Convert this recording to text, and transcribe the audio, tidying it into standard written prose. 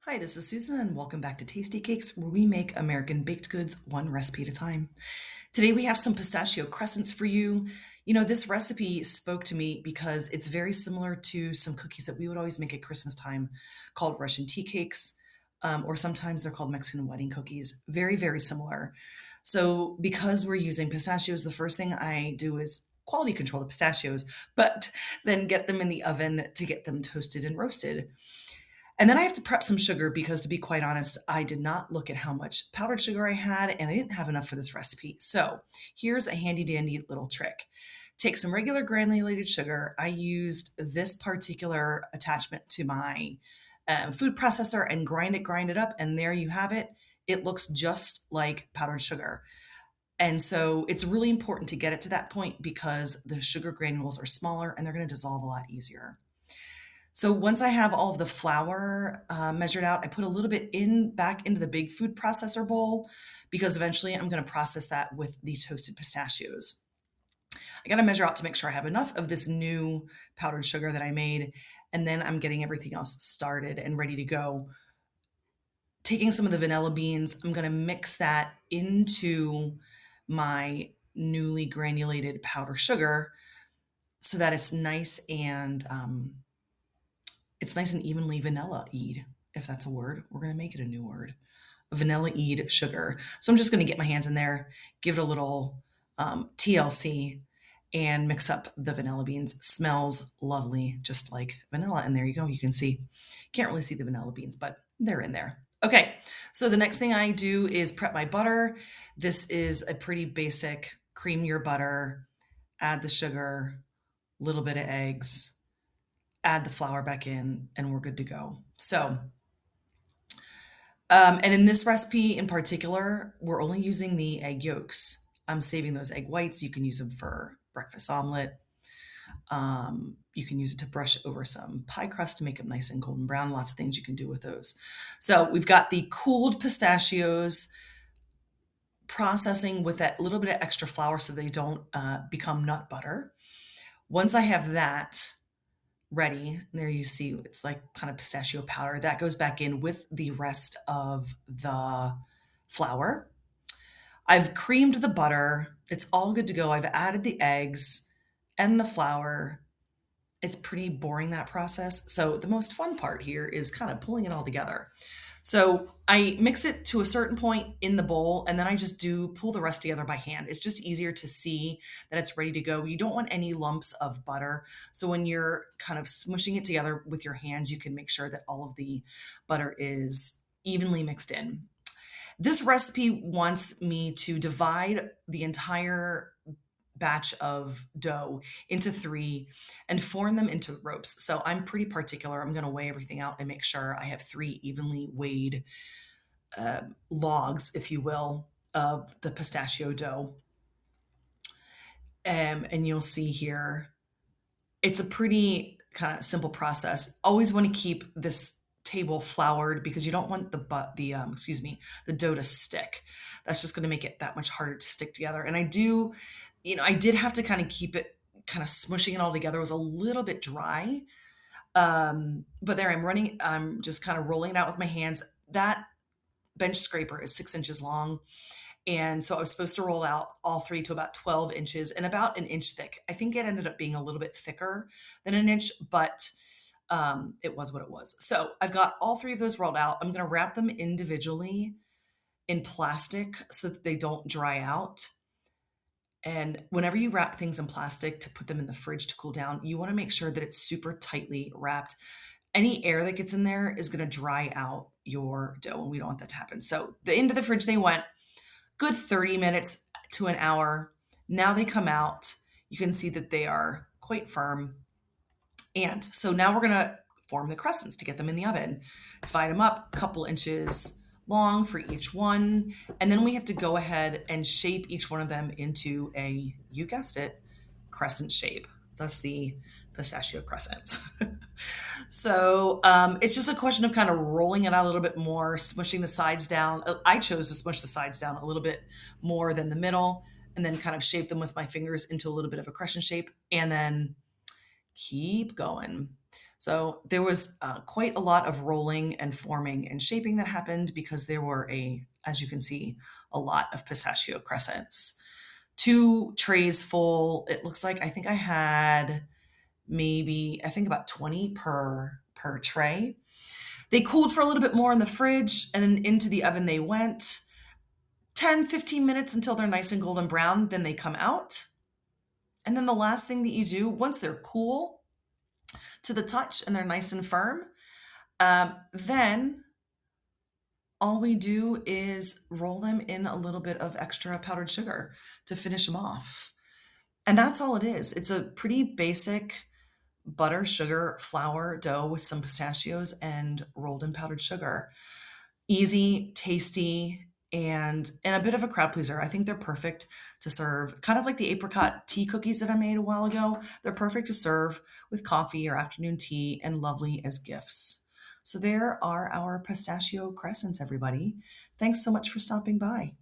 Hi, this is Susan, and welcome back to Tasty Cakes, where we make American baked goods one recipe at a time. Today we have some pistachio crescents for you. This recipe spoke to me because it's very similar to some cookies that we would always make at Christmas time called Russian tea cakes, or sometimes they're called Mexican wedding cookies. Very, very similar. So, because we're using pistachios, the first thing I do is quality control the pistachios, but then get them in the oven to get them toasted and roasted. And then I have to prep some sugar because, to be quite honest, I did not look at how much powdered sugar I had and I didn't have enough for this recipe. So here's a handy dandy little trick. Take some regular granulated sugar. I used this particular attachment to my food processor and grind it up, and there you have it. It looks just like powdered sugar. And so it's really important to get it to that point because the sugar granules are smaller and they're going to dissolve a lot easier. So once I have all of the flour measured out, I put a little bit in back into the big food processor bowl because eventually I'm going to process that with the toasted pistachios. I got to measure out to make sure I have enough of this new powdered sugar that I made, and then I'm getting everything else started and ready to go. Taking some of the vanilla beans, I'm going to mix that into my newly granulated powder sugar so that it's nice and evenly vanilla-eyed, if that's a word. We're going to make it a new word. Vanilla-eyed sugar. So I'm just going to get my hands in there, give it a little TLC, and mix up the vanilla beans. Smells lovely, just like vanilla. And there you go. You can see, can't really see the vanilla beans, but they're in there. Okay, so the next thing I do is prep my butter. This is a pretty basic cream your butter, add the sugar, little bit of eggs, add the flour back in, and we're good to go. So, and in this recipe in particular, we're only using the egg yolks. I'm saving those egg whites. You can use them for breakfast omelet. You can use it to brush over some pie crust to make them nice and golden brown. Lots of things you can do with those. So we've got the cooled pistachios processing with that little bit of extra flour so they don't become nut butter. Once I have that, ready. There you see it's like kind of pistachio powder. That goes back in with the rest of the flour. I've creamed the butter. It's all good to go. I've added the eggs and the flour. It's pretty boring, that process. So the most fun part here is kind of pulling it all together. So I mix it to a certain point in the bowl, and then I just do pull the rest together by hand. It's just easier to see that it's ready to go. You don't want any lumps of butter. So when you're kind of smushing it together with your hands, you can make sure that all of the butter is evenly mixed in. This recipe wants me to divide the entire batch of dough into three and form them into ropes. So I'm pretty particular. I'm going to weigh everything out and make sure I have three evenly weighed logs, if you will, of the pistachio dough. And you'll see here, it's a pretty kind of simple process. Always want to keep this table floured because you don't want the dough to stick. That's just going to make it that much harder to stick together. And I did have to kind of keep it kind of smushing it all together. It was a little bit dry. But there I'm just kind of rolling it out with my hands. That bench scraper is 6 inches long. And so I was supposed to roll out all three to about 12 inches and about an inch thick. I think it ended up being a little bit thicker than an inch, but it was what it was. So I've got all three of those rolled out. I'm going to wrap them individually in plastic so that they don't dry out. And whenever you wrap things in plastic to put them in the fridge to cool down, you want to make sure that it's super tightly wrapped. Any air that gets in there is going to dry out your dough, and we don't want that to happen. So into the fridge they went, good 30 minutes to an hour. Now they come out. You can see that they are quite firm. And so now we're going to form the crescents to get them in the oven. Divide them up a couple inches long for each one. And then we have to go ahead and shape each one of them into you guessed it, crescent shape. Thus the pistachio crescents. So it's just a question of kind of rolling it out a little bit more, smushing the sides down. I chose to smush the sides down a little bit more than the middle, and then kind of shape them with my fingers into a little bit of a crescent shape, and then keep going. So there was quite a lot of rolling and forming and shaping that happened because there were as you can see, a lot of pistachio crescents. 2 trays full. It looks like I think I had maybe I think about 20 per tray. They cooled for a little bit more in the fridge and then into the oven they went. 10-15 minutes until they're nice and golden brown, then they come out. And then the last thing that you do once they're cool to the touch and they're nice and firm, then all we do is roll them in a little bit of extra powdered sugar to finish them off. And that's all it is. It's a pretty basic butter, sugar, flour dough with some pistachios and rolled in powdered sugar. Easy, tasty, and a bit of a crowd pleaser. I think they're perfect to serve, kind of like the apricot tea cookies that I made a while ago. They're perfect to serve with coffee or afternoon tea and lovely as gifts. So there are our pistachio crescents, everybody. Thanks so much for stopping by.